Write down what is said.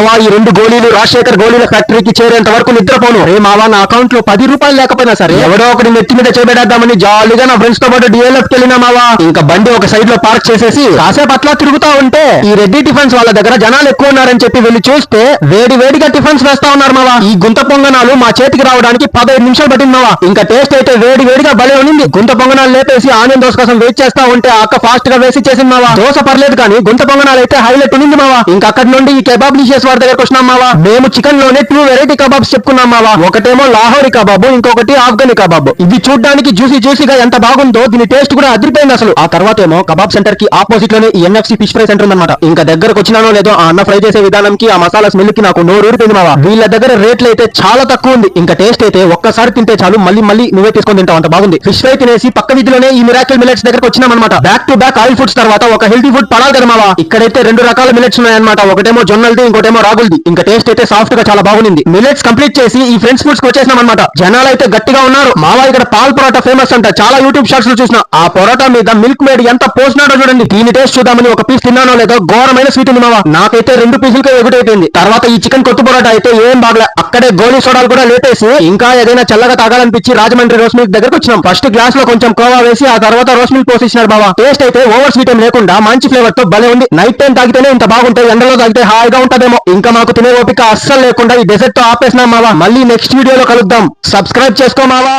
మావా ఈ 2 గోళీలు రాజశేఖర్ గోళీల ఫ్యాక్టరీకి చేరేంత వరకు నిద్రపోను. రే మావా నా అకౌంట్ లో 10 రూపాయలు లేకపోయినా సరే ఎవడో ఒకటి నెత్తి మీద చేపెడేద్దామని జాలీగా నా ఫ్రెండ్స్ తో పాటు డిఎల్ఎఫ్ వెళ్ళినా మావా. ఇంకా బండి ఒక సైడ్ లో పార్క్ చేసేసి కాసేపు అట్లా తిరుగుతా ఉంటే ఈ రెడ్డి టిఫిన్స్ వాళ్ళ దగ్గర జనాలు ఎక్కువ ఉన్నారని చెప్పి వెళ్ళి చూస్తే వేడి వేడిగా టిఫిన్స్ వేస్తా ఉన్నారు మావా. ఈ గుంత పొంగనాలు మా చేతికి రావడానికి 15 నిమిషాలు పట్టింది మావా. ఇంకా టేస్ట్ అయితే వేడి వేడిగా భలే ఉంది. గుంత పొంగనాలు లేపేసి ఆనియన్ దోశ కోసం వెయిట్ చేస్తా ఉంటే అక్క ఫాస్ట్ గా వేసి చేసింది మావా. దోశ పర్లేదు కానీ గుంత పొంగనాలు అయితే హైలైట్ ఉంది మావా. ఇంకా అక్కడి నుండి ఈ కెబాబ్ నిషేస్ వారి దగ్గరకు వచ్చినాం మావా. మేము చికెన్ లోనే 2 వెరైటీ కబాబ్స్ చెప్పుకున్నాం మావా. ఒకటేమో లాహోరీ కబాబు, ఇంకొకటి ఆఫ్ఘనీ కబాబు. ఇది చూడడానికి జ్యూసీగా ఎంత బాగుందో దీని టేస్ట్ కూడా అదిరిపోయింది అసలు. ఆ తర్వాత ఏమో కబాబ్ సెంటర్ కి ఆపోజిట్ లోనే ఈ ఎన్ఎఫ్సి ఫిష్ ఫ్రై సెంటర్ ఉందన్నమాట. ఇంకా దగ్గరకు వచ్చినానో లేదో ఆ అన్న ఫ్రై చేసే విధానంకి ఆ మసాలా స్మెల్ కి నాకు నోరు ఊరిపోయింది మావా. వీళ్ళ దగ్గర రేట్లు అయితే చాలా తక్కువ ఉంది. ఇంకా టేస్ట్ అయితే ఒక్కసారి తింటే చాలు మళ్ళీ నువ్వే తీసుకొని తింటావు అంత బాగుంది. ఫిష్ ఫ్రై తినేసి పక్క వీధిలోనే ఈ మిరాకిల్ మిల్లెట్స్ దగ్గరకు వచ్చినాం అనమాట. Back to back oil foods తర్వాత ఒక హెల్తీ ఫుడ్ పడాలి కదా మావా. ఇక్కడైతే 2 రకాల మిల్లెట్స్ ఉన్నాయన్నమాట. ఒకటేమో జొన్నల్ది, ఇంకోటేమో రాగుల్ది. ఇంకా టేస్ట్ అయితే సాఫ్ట్ గా చాలా బాగుంది. మిల్లెట్స్ కంప్లీట్ చేసి ఈ ఫ్రెండ్స్ ఫుడ్స్ కి వచ్చేసినాం అనమాట. జనాలు అయితే గట్టిగా ఉన్నారు మావా. ఇక్కడ పాల్ పరోటా ఫేమస్ అంట. చాలా యూట్యూబ్ షార్ట్స్ లో చూసిన ఆ పరోటా మీద మిల్క్ మేడ్ ఎంత పోసినాడో చూడండి. దీని టేస్ట్ చూద్దామని ఒక పీస్ తిన్నానో లేదో ఘోరమైన స్వీట్ ఉంది మావా. నాకైతే 2 పీసులకే ఎగుటైపోయింది. తర్వాత ఈ చికెన్ కొత్త పరోటా అయితే ఏం బాగలే. అక్కడే గోలీ సోడాలు కూడా లేపేసి ఇంకా ఏదైనా చల్లగా తాగాలనిపించి రాజమండ్రి రోస్ మిల్క్ దగ్గరకు వచ్చినాం. ఫస్ట్ గ్లాస్ లో కొంచెం కోవా వేసి ఆ తర్వాత రోస్ మిల్క్ పోసేసినారు బావా. టేస్ట్ అయితే ఓవర్ స్వీట్ ఏం లేకుండా మంచి ఫ్లేవర్ తో భలే ఉంది. నైట్ టైం తాగితేనే ఇంత బాగుంటాయి, ఎండలో తాగితే హాయిగా ఉంటదేమో. ఇంకా మాకు తినే ఓపిక అస్సలు లేకుండా ఈ డెజర్ట్ తో ఆపేసినాం మావా. మళ్ళీ నెక్స్ట్ వీడియోలో కలుద్దాం. సబ్స్క్రైబ్ చేసుకో మావా.